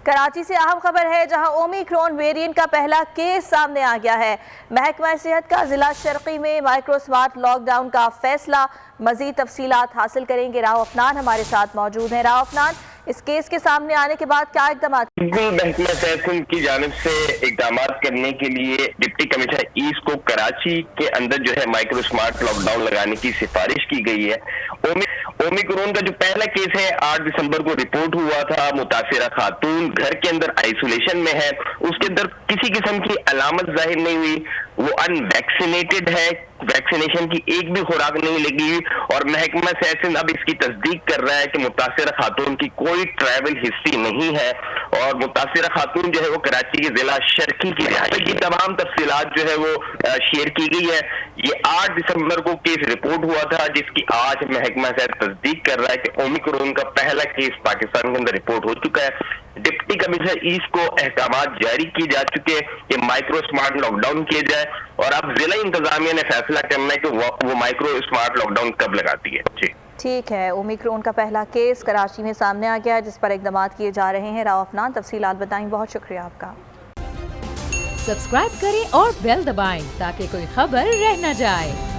कराची से अहम खबर है, जहां ओमिक्रॉन वेरिएंट का पहला केस सामने आ गया है। महकमा सेहत का जिला शर्की में माइक्रो स्मार्ट लॉकडाउन का फैसला। मजीद तफसीलात हासिल करेंगे। राव अफनान हमारे साथ मौजूद हैं। राव अफनान, इस केस के सामने आने के बाद क्या इकदाम? महकमा सेहत की जानिब से इकदाम करने के लिए डिप्टी कमिश्नर ईस्ट को कराची के अंदर जो है माइक्रो स्मार्ट लॉकडाउन लगाने की सिफारिश की गई है। ओमिक्रॉन का जो पहला केस है 8 दिसंबर को रिपोर्ट हुआ था। मुतासिरा खातून घर के अंदर आइसोलेशन में है, उसके अंदर किसी किस्म की अलामत जाहिर नहीं हुई, वो अनवैक्सीनेटेड है, वैक्सीनेशन की एक भी खुराक नहीं लगी और महकमा सेहत अब इसकी तस्दीक कर रहा है कि मुतासिरा खातून की कोई ट्रैवल हिस्ट्री नहीं है और मुतासिरा खातून जो है वो कराची के जिला शर्की की रिहायश की तमाम तफसीलात जो है वो शेयर की गई है। ये 8 दिसंबर को केस रिपोर्ट हुआ था, जिसकी आज महकमा सेहत तस्दीक कर रहा है कि ओमिक्रॉन का पहला केस पाकिस्तान के अंदर रिपोर्ट हो चुका है। डिप्टी कमिश्नर ईस्ट को अहकाम जारी किए जा चुके हैं कि माइक्रो स्मार्ट लॉकडाउन किया जाए और अब जिला इंतजामिया ने फैसला करना है कि वो माइक्रो स्मार्ट लॉकडाउन कब लगाती है। जी ठीक है, ओमिक्रॉन का पहला केस कराची में सामने आ गया है, जिस पर इकदाम किए जा रहे हैं। राव अफनान, तफसीलात बताएं। बहुत शुक्रिया आपका। सब्सक्राइब करें और बेल दबाएं ताकि कोई खबर रह न जाए।